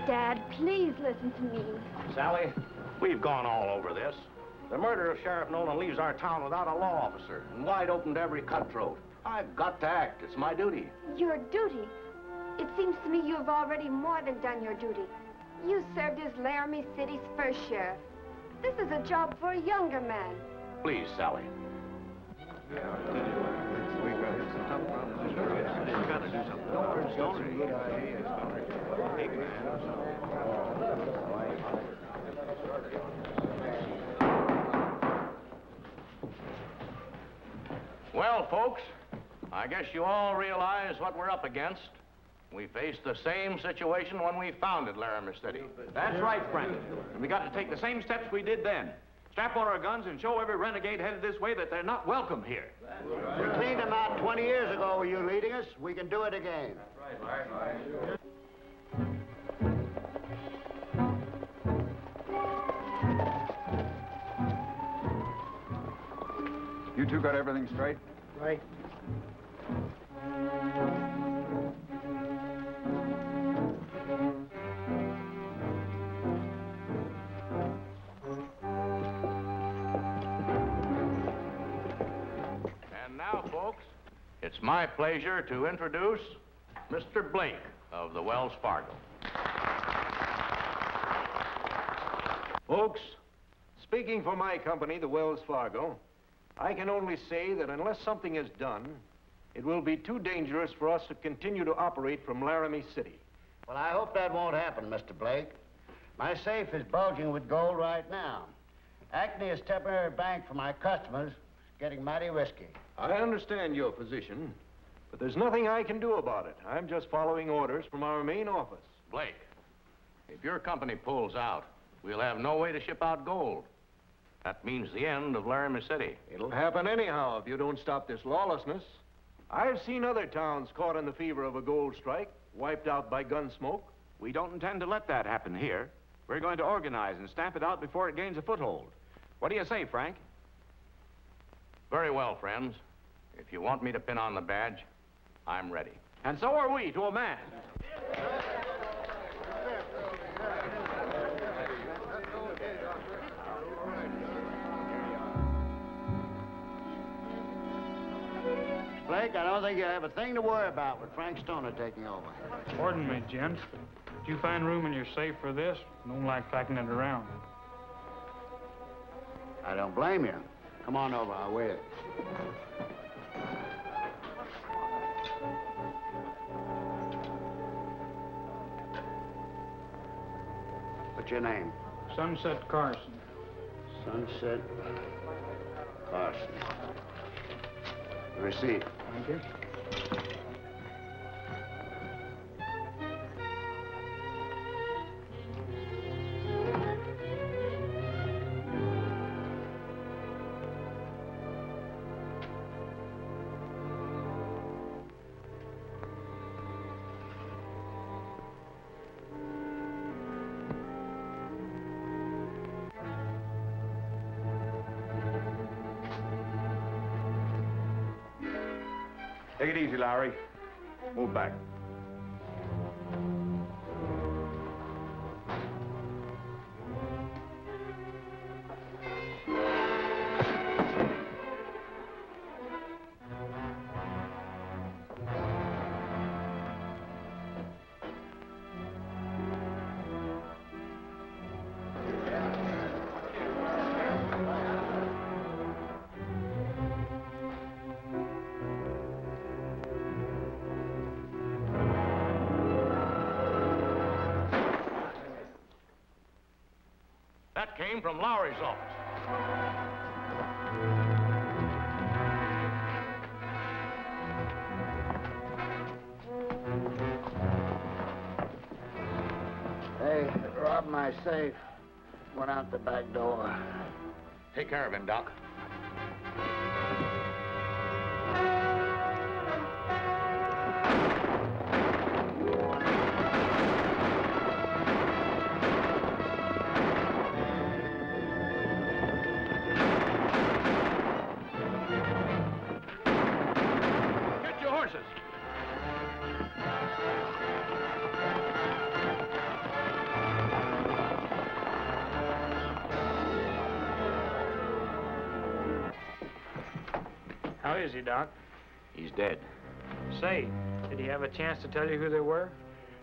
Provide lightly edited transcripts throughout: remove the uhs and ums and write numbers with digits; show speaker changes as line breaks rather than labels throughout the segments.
Dad, please listen to me.
Sally, we've gone all over this. The murder of Sheriff Nolan leaves our town without a law officer and wide open to every cutthroat. I've got to act. It's my duty.
Your duty? It seems to me you have already more than done your duty. You served as Laramie City's first sheriff. This is a job for a younger man.
Please, Sally. Well, folks, I guess you all realize what we're up against. We faced the same situation when we founded Laramie City.
That's right, Frank. And we got to take the same steps we did then. Strap on our guns and show every renegade headed this way that they're not welcome here.
We cleaned them out 20 years ago with you leading us. We can do it again.
You two got everything straight?
Right.
And now, folks, it's my pleasure to introduce Mr. Blake of the Wells Fargo.
Folks, speaking for my company, the Wells Fargo, I can only say that unless something is done, it will be too dangerous for us to continue to operate from Laramie City.
Well, I hope that won't happen, Mr. Blake. My safe is bulging with gold right now. Acting as temporary bank for my customers is getting mighty risky.
I understand your position, but there's nothing I can do about it. I'm just following orders from our main office.
Blake, if your company pulls out, we'll have no way to ship out gold. That means the end of Laramie City.
It'll happen anyhow if you don't stop this lawlessness. I've seen other towns caught in the fever of a gold strike, wiped out by gun smoke.
We don't intend to let that happen here. We're going to organize and stamp it out before it gains a foothold. What do you say, Frank?
Very well, friends. If you want me to pin on the badge, I'm ready.
And so are we, to a man.
Blake, I don't think you have a thing to worry about with Frank Stoner taking over.
Pardon me, gents. Did you find room in your safe for this? Don't like packing it around.
I don't blame you. Come on over, I'll wait. What's your name?
Sunset Carson.
Sunset Carson. Receipt.
Thank you.
Take it easy, Larry. Move back.
That came from Lowry's office.
They robbed my safe. Went out the back door.
Take care of him, Doc.
How is he, Doc?
He's dead.
Say, did he have a chance to tell you who they were?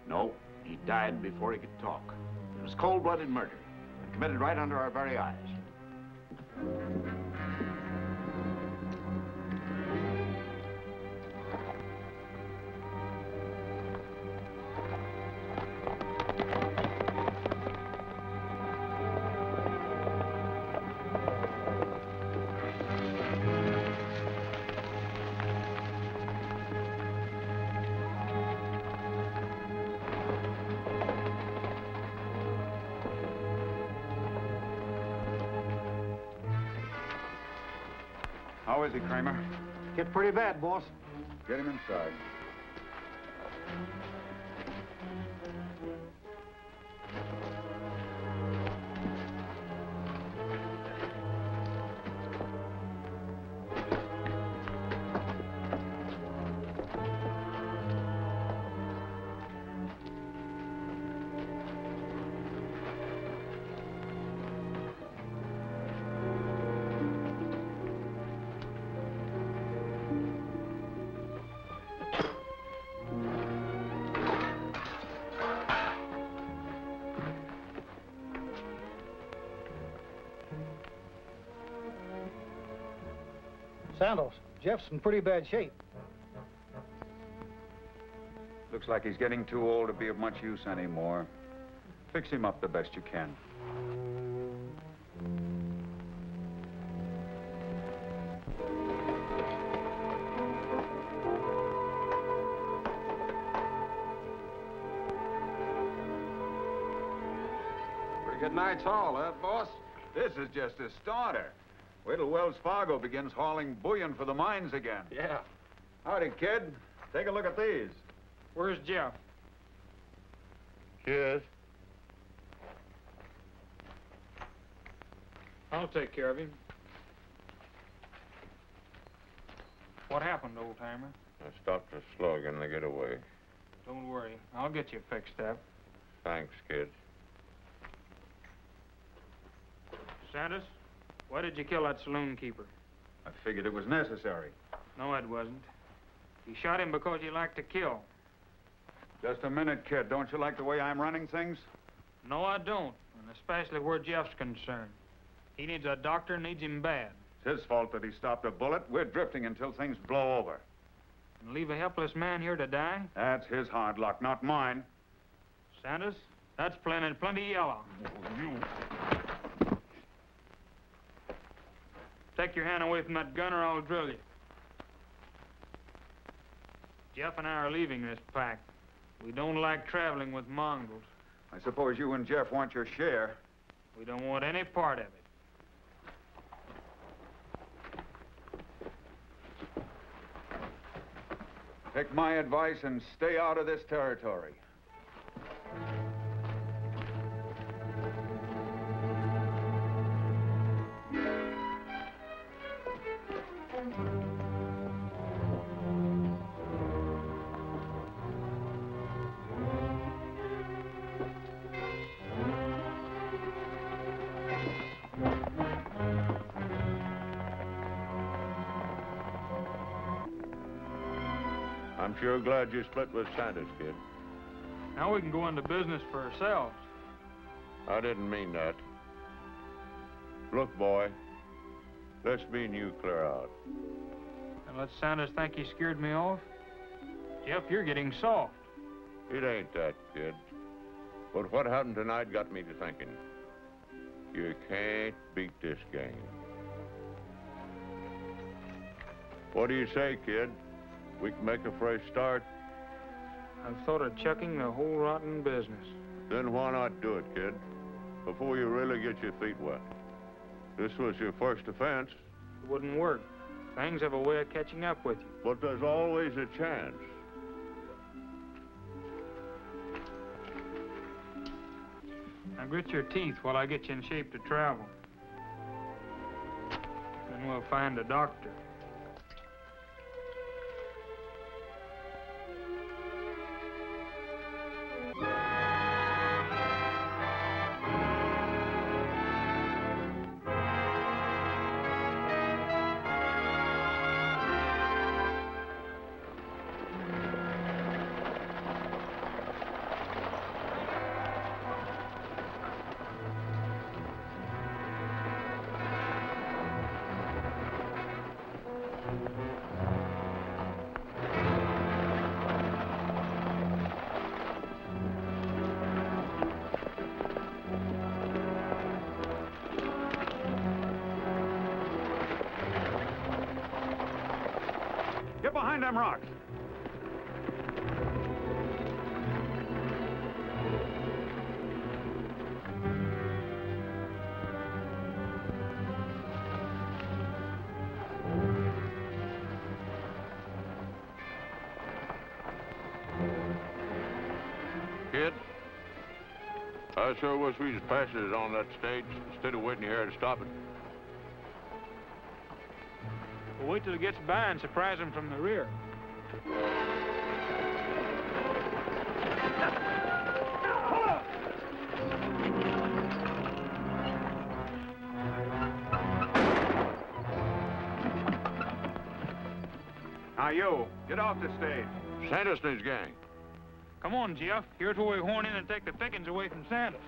No, he died before he could talk. It was cold-blooded murder, and committed right under our very eyes.
How is he, Kramer?
Get pretty bad, boss.
Get him inside.
Santos, Jeff's in pretty bad shape.
Looks like he's getting too old to be of much use anymore. Fix him up the best you can.
Pretty good night's haul, huh, boss?
This is just a starter. Wait till Wells Fargo begins hauling bullion for the mines again.
Yeah.
Howdy, kid. Take a look at these.
Where's Jeff?
Yes.
I'll take care of him. What happened, old-timer?
I stopped a slug in the getaway.
Don't worry. I'll get you fixed up.
Thanks, kid.
Santos, why did you kill that saloon keeper?
I figured it was necessary.
No, it wasn't. You shot him because you like to kill.
Just a minute, kid. Don't you like the way I'm running things?
No, I don't, and especially where Jeff's concerned. He needs a doctor, needs him bad.
It's his fault that he stopped a bullet. We're drifting until things blow over.
And leave a helpless man here to die?
That's his hard luck, not mine.
Santos, that's plenty yellow. Take your hand away from that gun or I'll drill you. Jeff and I are leaving this pack. We don't like traveling with mongrels.
I suppose you and Jeff want your share.
We don't want any part of it.
Take my advice and stay out of this territory.
I'm sure glad you split with Santos, kid.
Now we can go into business for ourselves.
I didn't mean that. Look, boy, let's me and you clear out.
And let Santos think he scared me off. Jeff, you're getting soft.
It ain't that, kid. But what happened tonight got me to thinking. You can't beat this game. What do you say, kid? We can make a fresh start?
I've thought of chucking the whole rotten business.
Then why not do it, kid? Before you really get your feet wet. This was your first offense.
It wouldn't work. Things have a way of catching up with you.
But there's always a chance.
Now grit your teeth while I get you in shape to travel. Then we'll find a doctor.
Find them rocks.
Kid, I sure wish we just passed it on that stage instead of waiting here to stop it.
We'll wait till it gets by and surprise him from the rear.
Now, you, get off the stage.
Santos and his gang.
Come on, Jeff. Here's where we horn in and take the pickings away from Santos.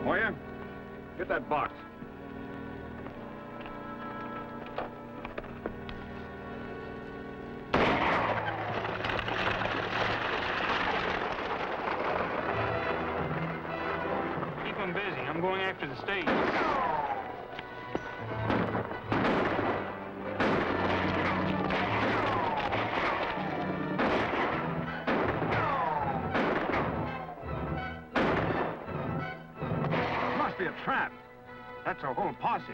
Moya, get that box.
Keep him busy. I'm going after the stage.
Must be a trap. That's a whole posse.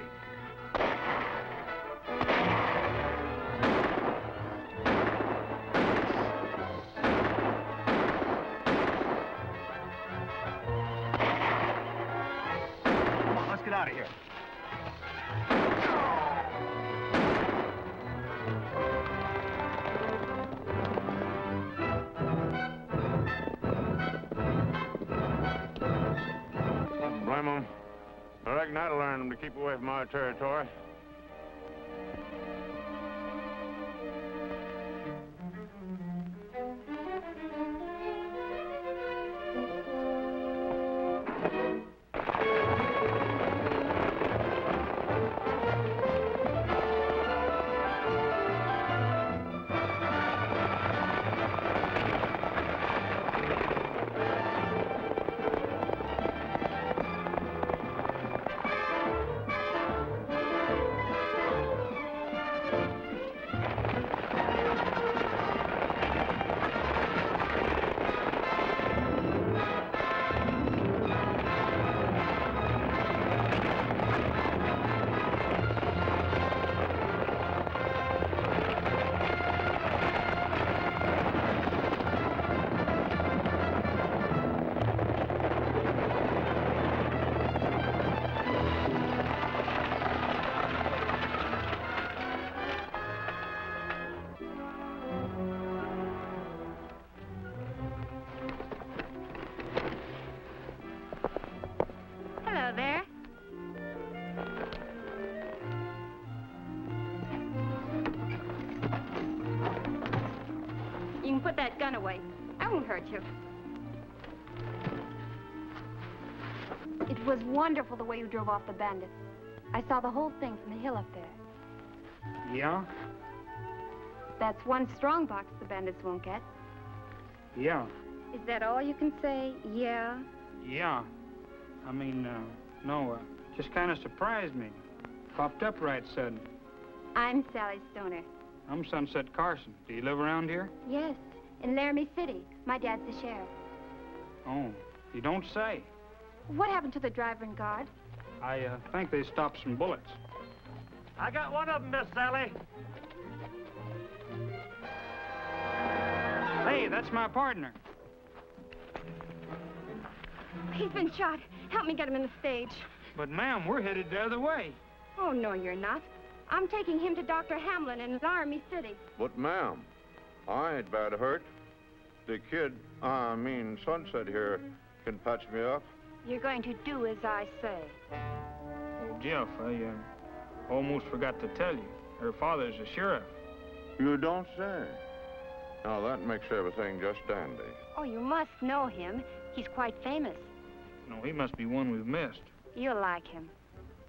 Come on, let's get out of here.
Blame them. I reckon that'll learn them to keep away from my territory.
Hello there. You can put that gun away. I won't hurt you. It was wonderful the way you drove off the bandits. I saw the whole thing from the hill up there.
Yeah?
That's one strong box the bandits won't get.
Yeah.
Is that all you can say? Yeah?
Yeah. I mean, no, just kind of surprised me. Popped up right sudden.
I'm Sally Stoner.
I'm Sunset Carson. Do you live around here?
Yes, in Laramie City. My dad's the sheriff.
Oh, you don't say.
What happened to the driver and guard?
I think they stopped some bullets.
I got one of them, Miss Sally.
Hey, that's my partner.
He's been shot. Help me get him in the stage.
But, ma'am, we're headed the other way.
Oh, no, you're not. I'm taking him to Dr. Hamlin in Laramie City.
But, ma'am, I ain't bad hurt. The kid, Sunset here, can patch me up.
You're going to do as I say.
Oh, Jeff, I almost forgot to tell you. Her father's a sheriff.
You don't say. Now, that makes everything just dandy.
Oh, you must know him. He's quite famous.
No, he must be one we've missed.
You'll like him.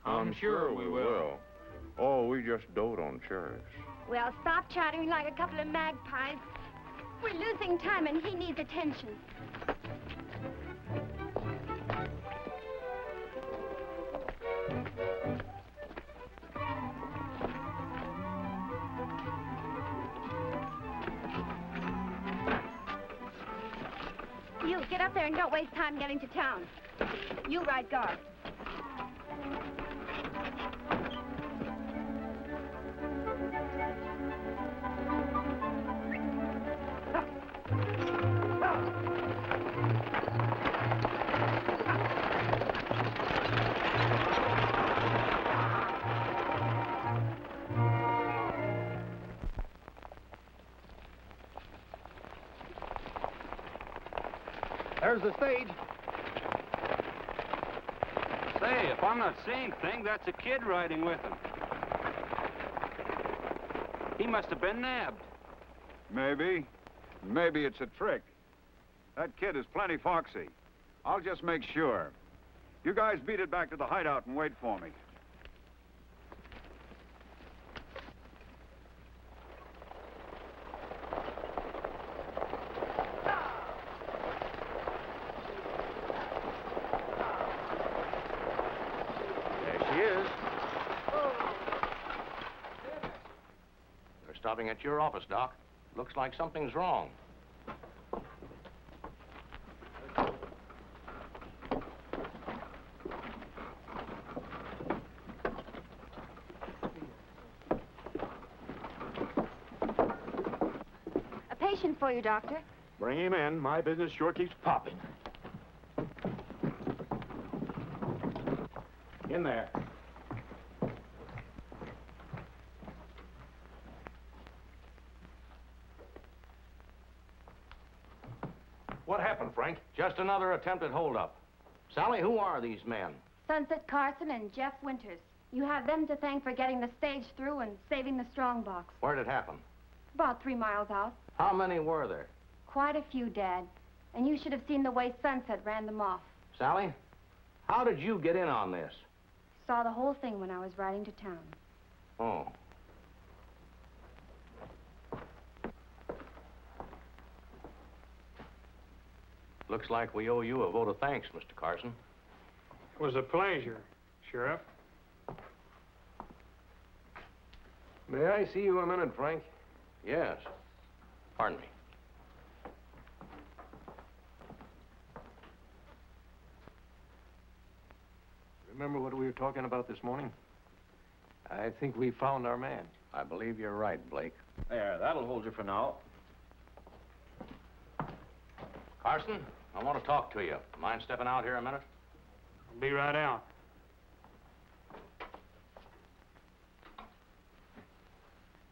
I'm sure we will.
Oh, we just dote on sheriffs.
Well, stop chattering like a couple of magpies. We're losing time and he needs attention. You, get up there and don't waste time getting to town. You ride guard.
There's the stage.
Say, if I'm not seeing things, that's a kid riding with him. He must have been nabbed.
Maybe. Maybe it's a trick. That kid is plenty foxy. I'll just make sure. You guys beat it back to the hideout and wait for me.
Stopping at your office, Doc. Looks like something's wrong.
A patient for you, Doctor.
Bring him in. My business sure keeps popping. In there. What happened, Frank?
Just another attempted holdup. Sally, who are these men?
Sunset Carson and Jeff Winters. You have them to thank for getting the stage through and saving the strongbox.
Where'd it happen?
About 3 miles out.
How many were there?
Quite a few, Dad. And you should have seen the way Sunset ran them off.
Sally, how did you get in on this?
Saw the whole thing when I was riding to town.
Oh. Looks like we owe you a vote of thanks, Mr. Carson.
It was a pleasure, Sheriff.
May I see you a minute, Frank?
Yes. Pardon me.
Remember what we were talking about this morning? I think we found our man.
I believe you're right, Blake.
There, that'll hold you for now.
Carson, I want to talk to you. Mind stepping out here a minute?
I'll be right out.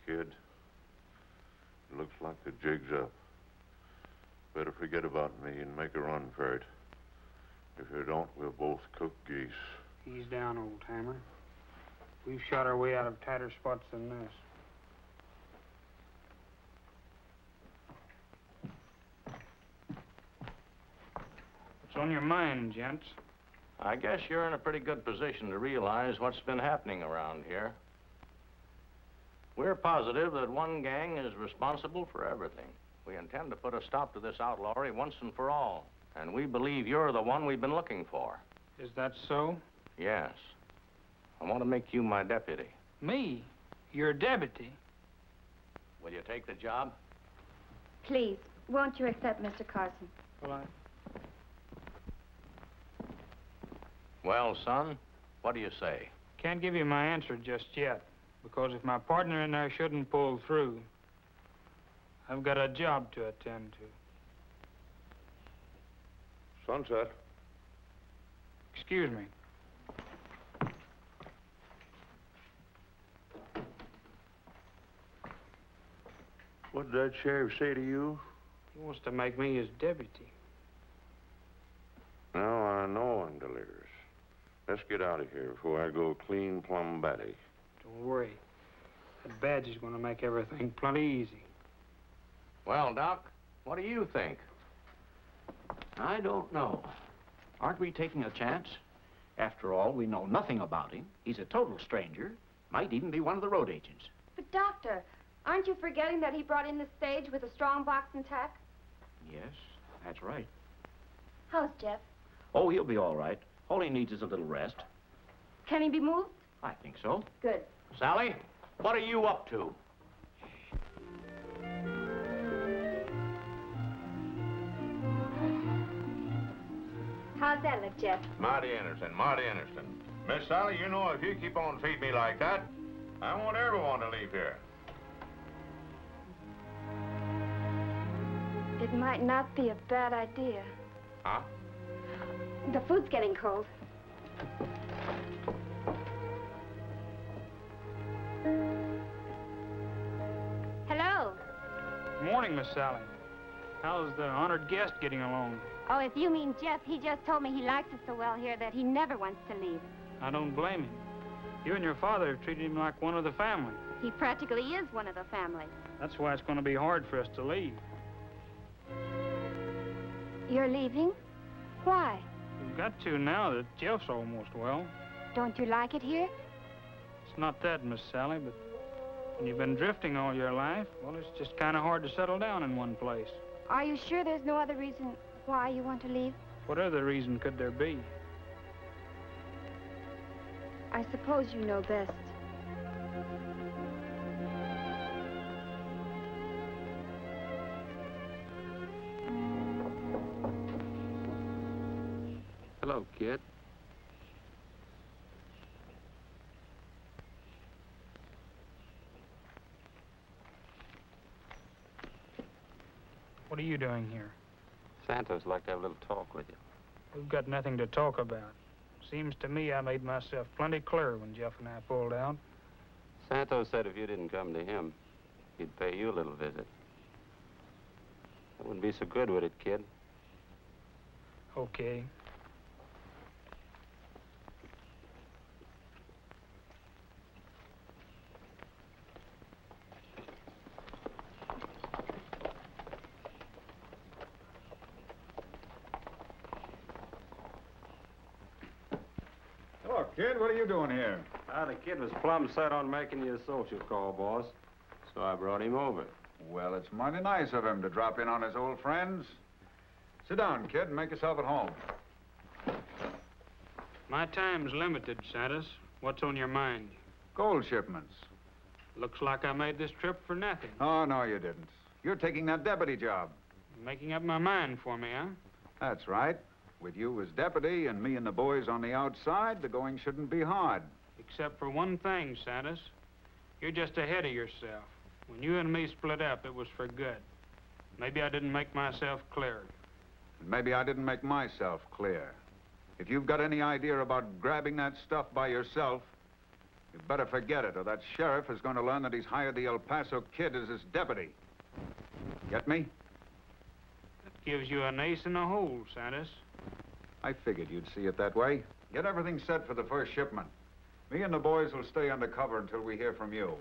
Kid, it looks like the jig's up. Better forget about me and make a run for it. If you don't, we'll both cook geese.
Ease down, old timer. We've shot our way out of tighter spots than this. What's on your mind, gents?
I guess you're in a pretty good position to realize what's been happening around here. We're positive that one gang is responsible for everything. We intend to put a stop to this outlawry once and for all. And we believe you're the one we've been looking for.
Is that so?
Yes. I want to make you my deputy.
Me? Your deputy?
Will you take the job?
Please, won't you accept Mr. Carson?
Well, son, what do you say?
Can't give you my answer just yet, because if my partner and I shouldn't pull through, I've got a job to attend to.
Sunset.
Excuse me.
What did that sheriff say to you?
He wants to make me his deputy.
Now I know I'm delirious. Let's get out of here before I go clean plumb batty.
Don't worry. That badge is going to make everything plenty easy.
Well, Doc, what do you think?
I don't know. Aren't we taking a chance? After all, we know nothing about him. He's a total stranger. Might even be one of the road agents.
But, Doctor, aren't you forgetting that he brought in the stage with a strong box and tack?
Yes, that's right.
How's Jeff?
Oh, he'll be all right. All he needs is a little rest.
Can he be moved?
I think so.
Good.
Sally, what are you up to?
How's that look, Jeff?
Mighty interesting, mighty interesting. Miss Sally, you know if you keep on feeding me like that, I won't ever want to leave here.
It might not be a bad idea.
Huh?
The food's getting cold. Hello.
Morning, Miss Sally. How's the honored guest getting along?
Oh, if you mean Jeff, he just told me he likes it so well here that he never wants to leave.
I don't blame him. You and your father have treated him like one of the family.
He practically is one of the family.
That's why it's going to be hard for us to leave.
You're leaving? Why?
We've got to now that Jeff's almost well.
Don't you like it here?
It's not that, Miss Sally, but when you've been drifting all your life, well, it's just kind of hard to settle down in one place.
Are you sure there's no other reason why you want to leave?
What other reason could there be?
I suppose you know best.
Hello, kid.
What are you doing here?
Santos would like to have a little talk with you.
We've got nothing to talk about. Seems to me I made myself plenty clear when Jeff and I pulled out.
Santos said if you didn't come to him, he'd pay you a little visit. That wouldn't be so good, would it, kid?
Okay.
Hello, kid. What are you doing here?
The kid was plumb set on making you a social call, boss. So I brought him over.
Well, it's mighty nice of him to drop in on his old friends. Sit down, kid, and make yourself at home.
My time's limited, Santos. What's on your mind?
Gold shipments.
Looks like I made this trip for nothing.
Oh, no, you didn't. You're taking that deputy job.
Making up my mind for me, huh?
That's right. With you as deputy and me and the boys on the outside, the going shouldn't be hard.
Except for one thing, Santos. You're just ahead of yourself. When you and me split up, it was for good. Maybe I didn't make myself clear.
And maybe I didn't make myself clear. If you've got any idea about grabbing that stuff by yourself, you better forget it, or that sheriff is going to learn that he's hired the El Paso kid as his deputy. Get me?
That gives you an ace in the hole, Santos.
I figured you'd see it that way. Get everything set for the first shipment. Me and the boys will stay undercover until we hear from you.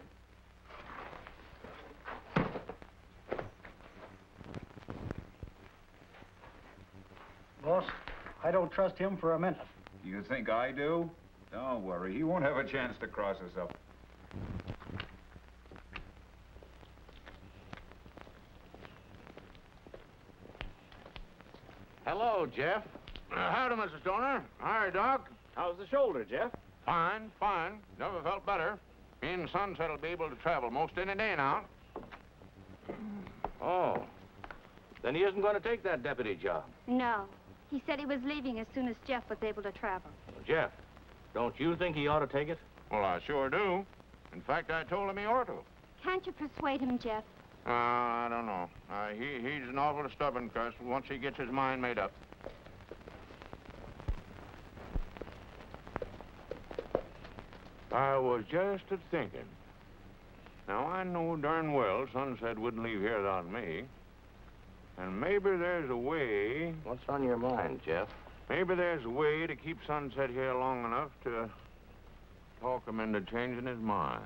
Boss, I don't trust him for a minute.
You think I do? Don't worry, he won't have a chance to cross us up.
Hello, Jeff. Howdy, Mrs. Stoner. Hi, Doc.
How's the shoulder, Jeff?
Fine, fine. Never felt better. Me and Sunset will be able to travel most any day now.
Oh. Then he isn't going to take that deputy job.
No. He said he was leaving as soon as Jeff was able to travel.
Well, Jeff, don't you think he ought to take it?
Well, I sure do. In fact, I told him he ought to.
Can't you persuade him, Jeff?
I don't know. He's an awful stubborn cuss once he gets his mind made up. I was just a-thinking. Now, I know darn well Sunset wouldn't leave here without me. And maybe there's a way...
What's on your mind, Jeff?
Maybe there's a way to keep Sunset here long enough to talk him into changing his mind.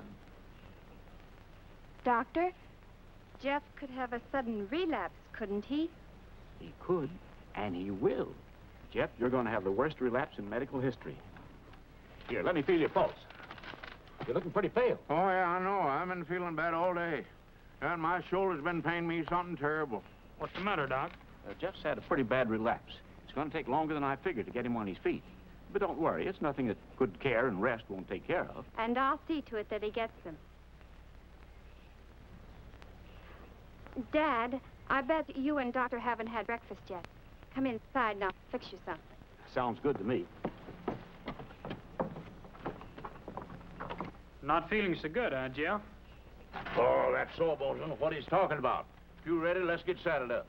Doctor, Jeff could have a sudden relapse, couldn't he?
He could, and he will. Jeff, you're going to have the worst relapse in medical history. Here, let me feel your pulse. You're looking pretty pale.
Oh, yeah, I know. I've been feeling bad all day. And my shoulder's been paining me something terrible.
What's the matter, Doc?
Jeff's had a pretty bad relapse. It's going to take longer than I figured to get him on his feet. But don't worry, it's nothing that good care and rest won't take care of.
And I'll see to it that he gets them. Dad, I bet you and Doctor haven't had breakfast yet. Come inside and I'll fix you something.
Sounds good to me.
Not feeling so good, huh, Jeff?
Oh, that's so, Bosun. What he's talking about. If you're ready, let's get saddled up.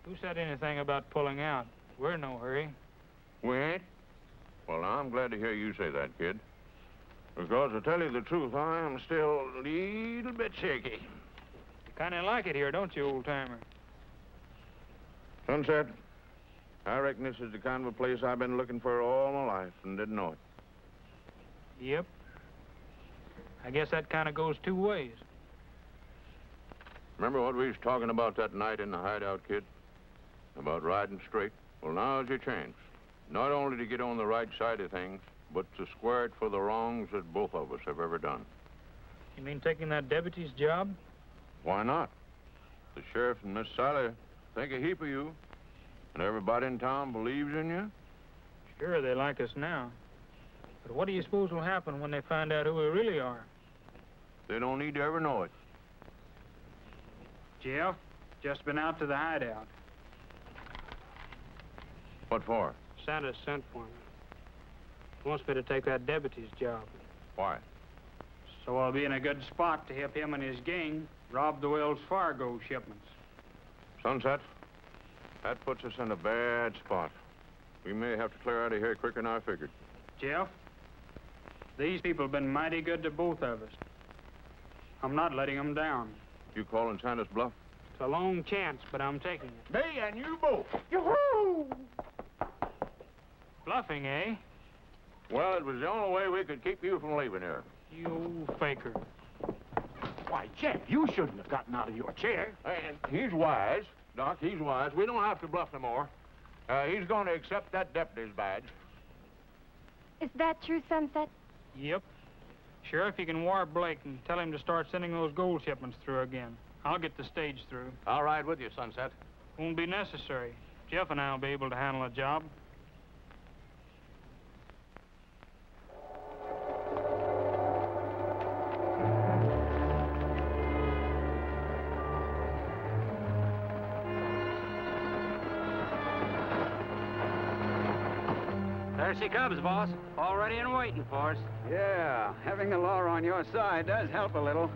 Who said anything about pulling out? We're in no hurry.
We ain't? Well, now, I'm glad to hear you say that, kid. Because, to tell you the truth, I am still a little bit shaky.
You kind of like it here, don't you, old-timer?
Sunset, I reckon this is the kind of a place I've been looking for all my life and didn't know it.
Yep. I guess that kind of goes two ways.
Remember what we was talking about that night in the hideout, kid? About riding straight? Well, now's your chance. Not only to get on the right side of things, but to square it for the wrongs that both of us have ever done.
You mean taking that deputy's job?
Why not? The sheriff and Miss Sally think a heap of you, and everybody in town believes in you.
Sure, they like us now. But what do you suppose will happen when they find out who we really are?
They don't need to ever know it.
Jeff, just been out to the hideout.
What for?
Santa sent for me. He wants me to take that deputy's job.
Why?
So I'll be in a good spot to help him and his gang rob the Wells Fargo shipments.
Sunset, that puts us in a bad spot. We may have to clear out of here quicker than I figured.
Jeff, these people have been mighty good to both of us. I'm not letting them down.
You calling Santa's bluff?
It's a long chance, but I'm taking it.
Me and you both.
Yoo-hoo! Bluffing, eh?
Well, it was the only way we could keep you from leaving here.
You old faker.
Why, Jeff, you shouldn't have gotten out of your chair.
And he's wise, Doc, he's wise. We don't have to bluff no more. He's going to accept that deputy's badge.
Is that true, Sunset?
Yep. Sheriff, you can wire Blake and tell him to start sending those gold shipments through again. I'll get the stage through.
I'll ride with you, Sunset.
Won't be necessary. Jeff and I'll be able to handle the job.
There she comes, boss. All ready and waiting for us.
Yeah, having the law on your side does help a little.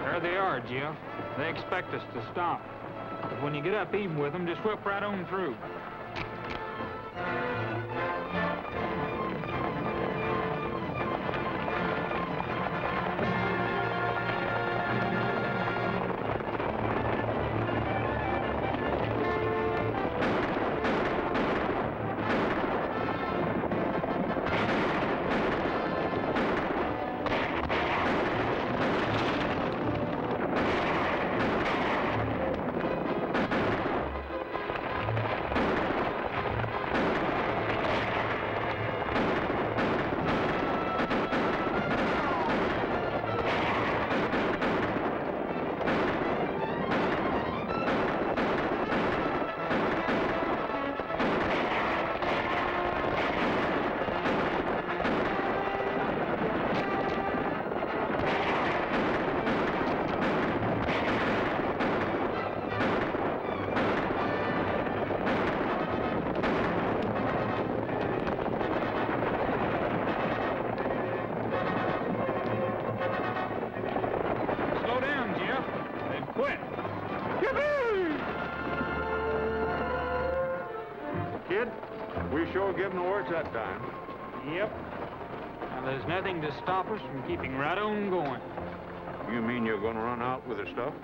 There they are, Jeff. They expect us to stop. But when you get up even with them, just whip right on through.
Give them the works that time.
Yep. Now, there's nothing to stop us from keeping right on going.
You mean you're going to run out with the stuff?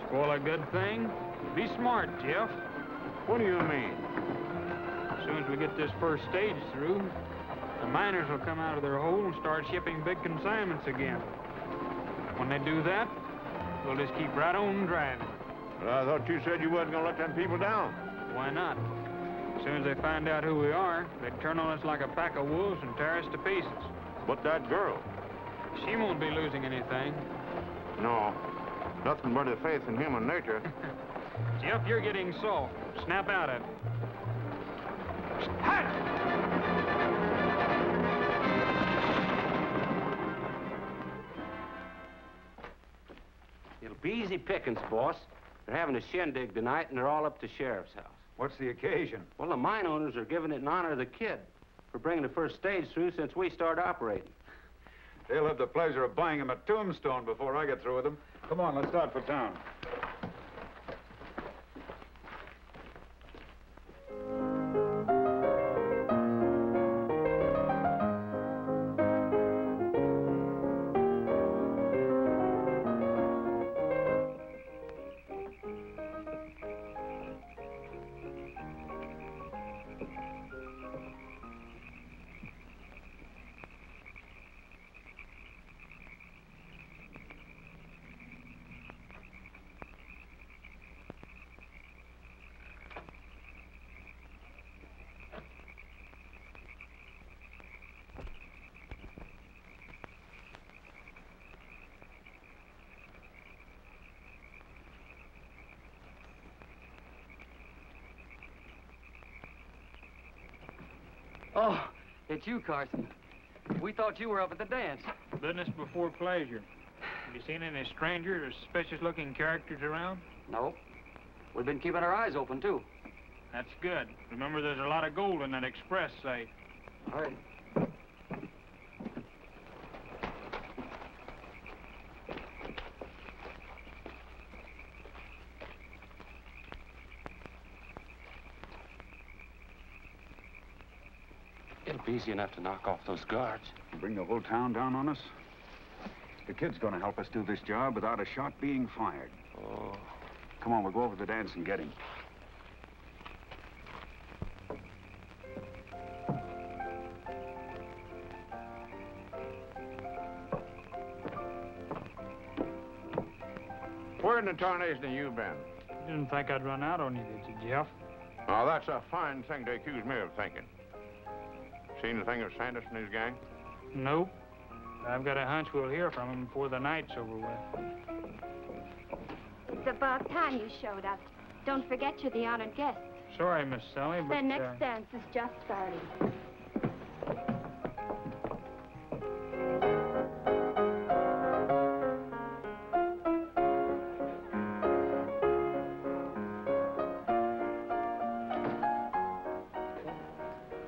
Spoil a good thing? Be smart, Jeff.
What do you mean?
As soon as we get this first stage through, the miners will come out of their hole and start shipping big consignments again. When they do that, we'll just keep right on driving.
But I thought you said you wasn't gonna let them people down.
Why not? As soon as they find out who we are, they turn on us like a pack of wolves and tear us to pieces.
But that girl?
She won't be losing anything.
No, nothing but a faith in human nature.
Jeff, you're getting soft. Snap out of it.
It'll be easy pickings, boss. They're having a shindig tonight, and they're all up to Sheriff's house.
What's the occasion?
Well, the mine owners are giving it in honor of the kid for bringing the first stage through since we started operating.
They'll have the pleasure of buying him a tombstone before I get through with them. Come on, let's start for town.
Oh, it's you, Carson. We thought you were up at the dance.
Business before pleasure. Have you seen any strangers or suspicious-looking characters around?
No. We've been keeping our eyes open, too.
That's good. Remember, there's a lot of gold in that express safe.
All right.
It'll be easy enough to knock off those guards.
Bring the whole town down on us? The kid's gonna help us do this job without a shot being fired.
Oh.
Come on, we'll go over to the dance and get him.
Where in the tarnation have you been?
Didn't think I'd run out on you, did you, Jeff?
Oh, that's a fine thing to accuse me of thinking. Seen anything of Santos and his gang?
Nope. I've got a hunch we'll hear from him before the night's over with.
It's about time you showed up. Don't forget you're the honored guest.
Sorry, Miss Sally, but...
The next dance is just starting.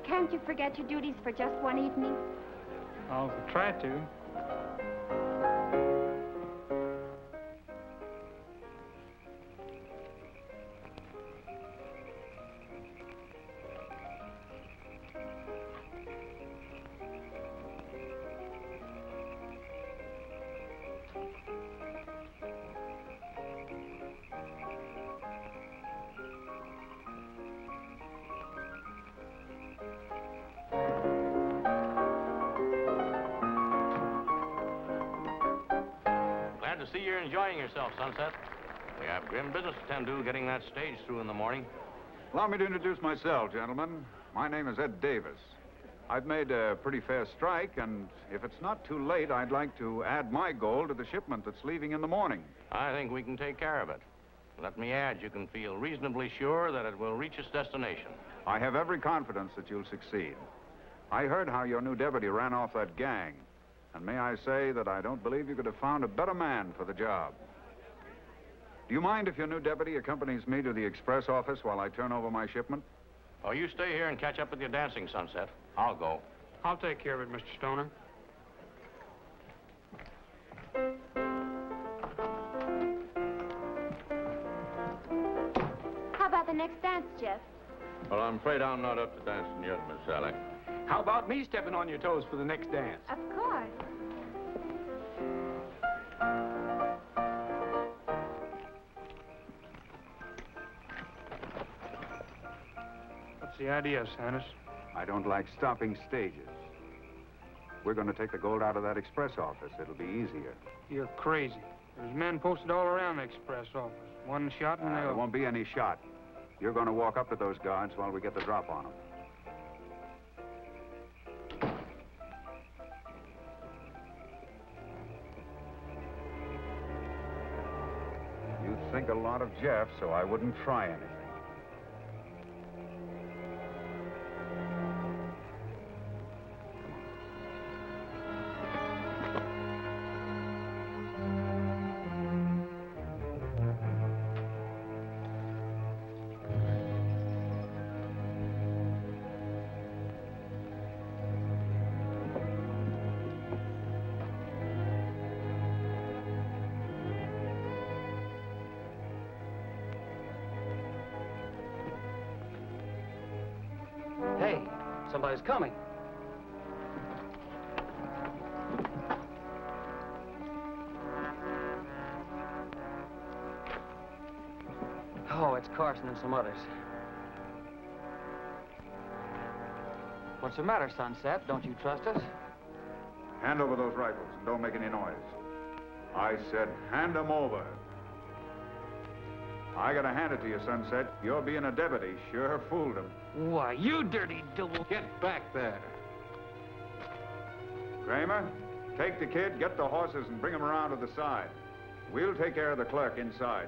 Can't you forget your duties for just one evening?
I'll try to.
Glad to see you're enjoying yourself, Sunset. We have grim business to tend to getting that stage through in the morning.
Allow me to introduce myself, gentlemen. My name is Ed Davis. I've made a pretty fair strike, and if it's not too late, I'd like to add my gold to the shipment that's leaving in the morning.
I think we can take care of it. Let me add, you can feel reasonably sure that it will reach its destination.
I have every confidence that you'll succeed. I heard how your new deputy ran off that gang, and may I say that I don't believe you could have found a better man for the job. Do you mind if your new deputy accompanies me to the express office while I turn over my shipment?
Oh, you stay here and catch up with your dancing, Sunset. I'll go.
I'll take care of it, Mr. Stoner.
How about the next dance, Jeff?
Well, I'm afraid I'm not up to dancing yet, Miss Sally.
How about me stepping on your toes for the next dance?
Of course.
What's the idea, Santos?
I don't like stopping stages. We're going to take the gold out of that express office. It'll be easier.
You're crazy. There's men posted all around the express office. One shot and
There
they'll...
won't be any shot. You're going to walk up to those guards while we get the drop on them. You think a lot of Jeff, so I wouldn't try anything.
Hey, somebody's coming. Oh, it's Carson and some others. What's the matter, Sunset? Don't you trust us?
Hand over those rifles and don't make any noise. I said hand them over. I gotta hand it to you, Sunset. You're being a deputy. Sure fooled him.
Why, you dirty double...
Get back there.
Kramer, take the kid, get the horses, and bring them around to the side. We'll take care of the clerk inside.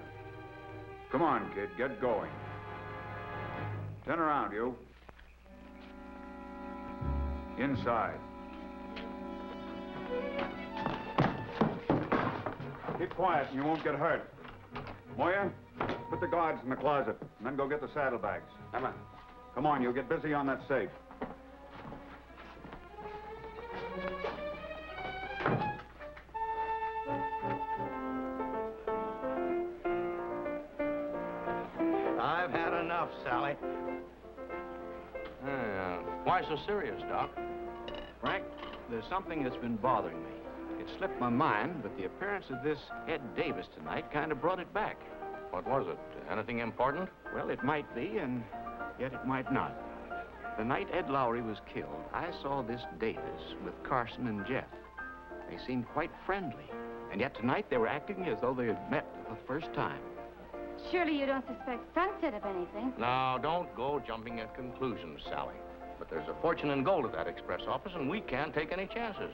Come on, kid, get going. Turn around, you. Inside. Keep quiet and you won't get hurt. Moya, put the guards in the closet, and then go get the saddlebags.
Come on.
Come on, you get busy on that safe.
I've had enough, Sally. Why so serious, Doc?
Frank, there's something that's been bothering me. It slipped my mind, but the appearance of this Ed Davis tonight kind of brought it back.
What was it? Anything important?
Well, it might be, and yet it might not. The night Ed Lowry was killed, I saw this Davis with Carson and Jeff. They seemed quite friendly, and yet tonight they were acting as though they had met for the first time.
Surely you don't suspect Sunset of anything.
Now, don't go jumping at conclusions, Sally. But there's a fortune in gold at that express office, and we can't take any chances.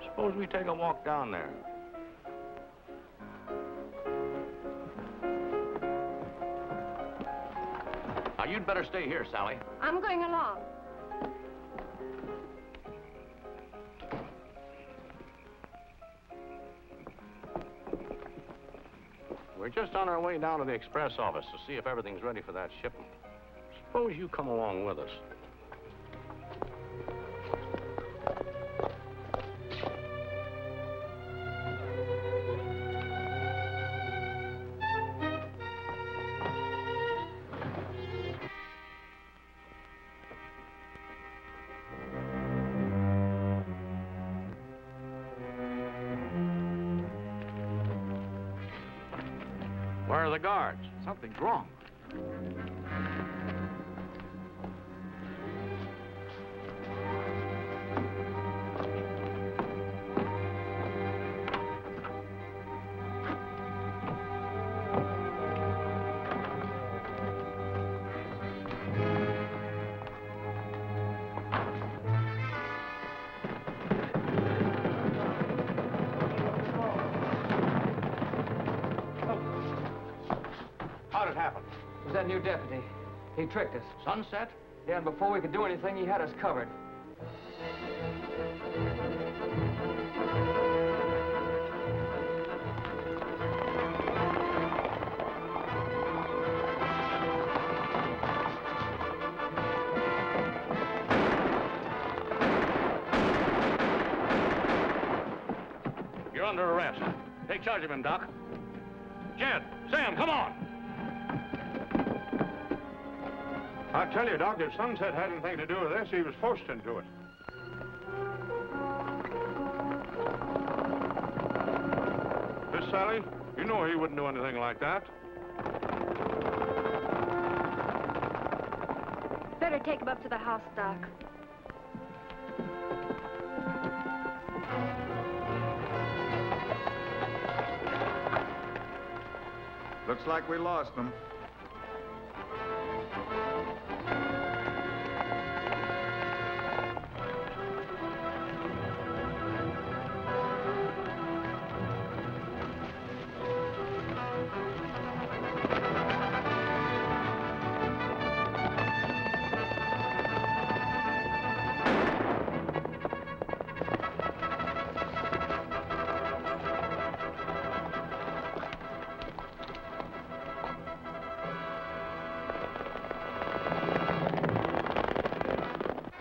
Suppose we take a walk down there. Now, you'd better stay here, Sally.
I'm going along.
We're just on our way down to the express office to see if everything's ready for that shipment. Suppose you come along with us. Where are the guards?
Something's wrong.
How'd it happen?
It was that new deputy. He tricked us.
Sunset?
Yeah, and before we could do anything, he had us covered.
You're under arrest. Take charge of him, Doc. Jed, Sam, come on!
I tell you, Doc, if Sunset had anything to do with this, he was forced into it. Miss Sally, you know he wouldn't do anything like that.
Better take him up to the house, Doc.
Looks like we lost them.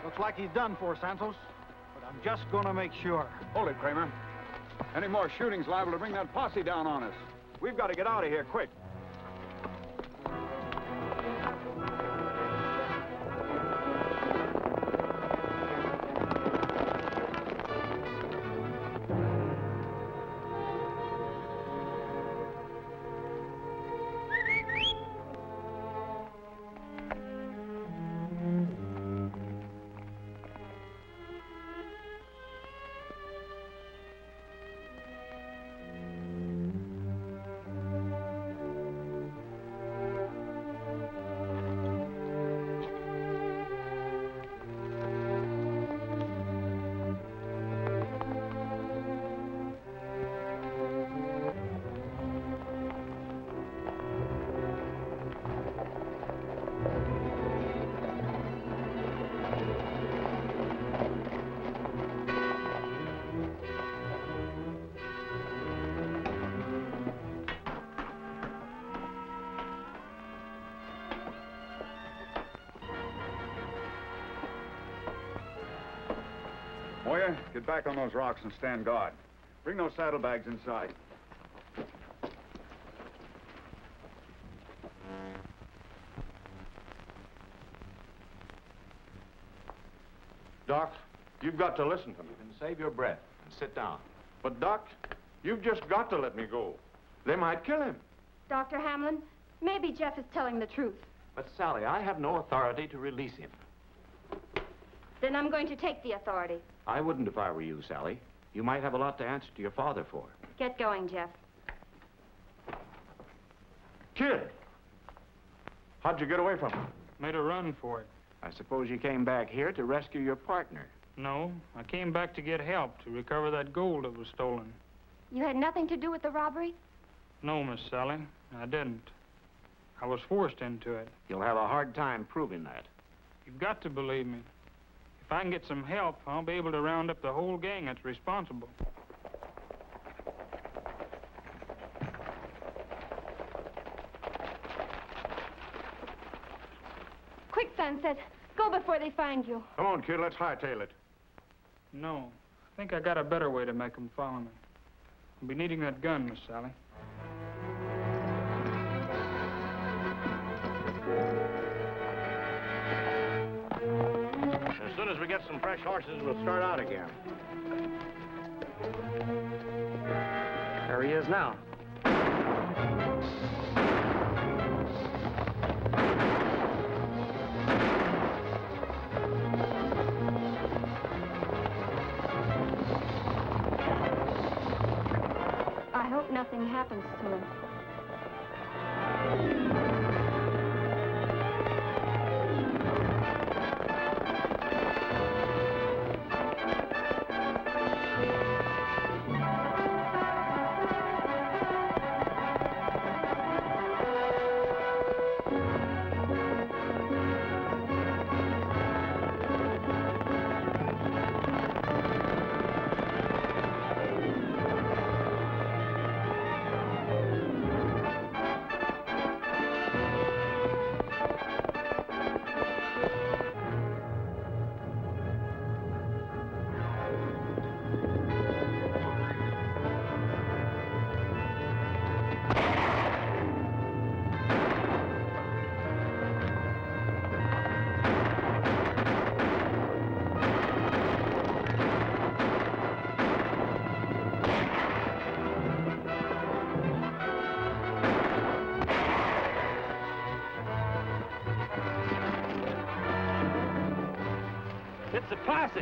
Looks like he's done for, Santos. But I'm just gonna make sure.
Hold it, Kramer. Any more shooting's liable to bring that posse down on us. We've got to get out of here quick. Moya, get back on those rocks and stand guard. Bring those saddlebags inside.
Doc, you've got to listen to me.
And save your breath and sit down.
But, Doc, you've just got to let me go. They might kill him.
Dr. Hamlin, maybe Jeff is telling the truth.
But, Sally, I have no authority to release him.
Then I'm going to take the authority.
I wouldn't if I were you, Sally. You might have a lot to answer to your father for.
Get going, Jeff.
Kid! How'd you get away from him?
Made a run for it.
I suppose you came back here to rescue your partner.
No, I came back to get help to recover that gold that was stolen.
You had nothing to do with the robbery?
No, Miss Sally, I didn't. I was forced into it.
You'll have a hard time proving that.
You've got to believe me. If I can get some help, I'll be able to round up the whole gang that's responsible.
Quick, Sunset. Go before they find you.
Come on, kid, let's hightail it.
No, I think I got a better way to make them follow me. I'll be needing that gun, Miss Sally.
As soon as we get some fresh horses, we'll start out again.
There he is now.
I hope nothing happens to him.
It's a posse.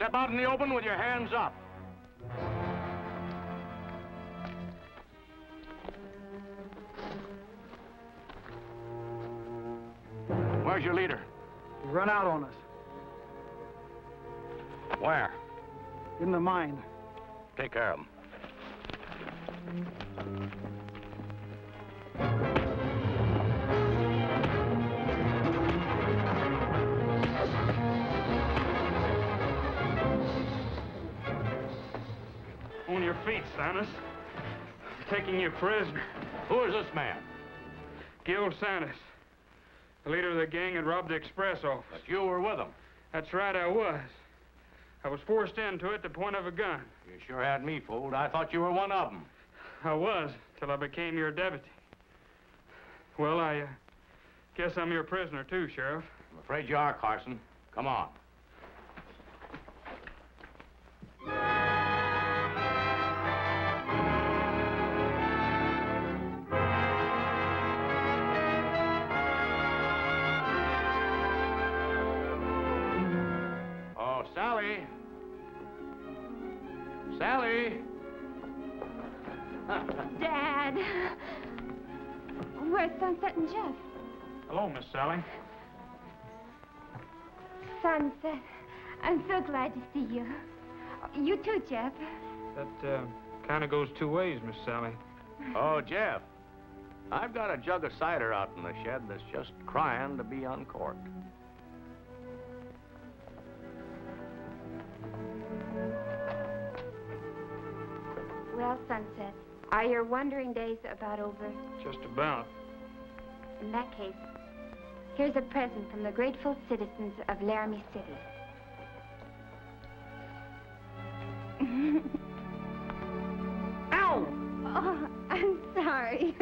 Step out in the open with your hands up. Where's your leader?
He run out on us.
Where?
In the mine.
Take care of him.
On your feet, Santos. I'm taking you prisoner.
Who is this man?
Gil Santos. The leader of the gang had robbed the express office.
But you were with him.
That's right, I was. I was forced into it at the point of a gun.
You sure had me fooled. I thought you were one of them.
I was, till I became your deputy. Well, I guess I'm your prisoner, too, Sheriff.
I'm afraid you are, Carson. Come on. Oh, Sally. Sally.
Dad. Where's Sunset and Jeff?
Hello, Miss Sally.
Sunset, I'm so glad to see you. You too, Jeff.
That kind of goes two ways, Miss Sally.
Oh, Jeff. I've got a jug of cider out in the shed that's just crying to be uncorked.
Well, Sunset, are your wandering days about over?
Just about.
In that case, here's a present from the grateful citizens of Laramie City.
Ow!
Oh, I'm sorry.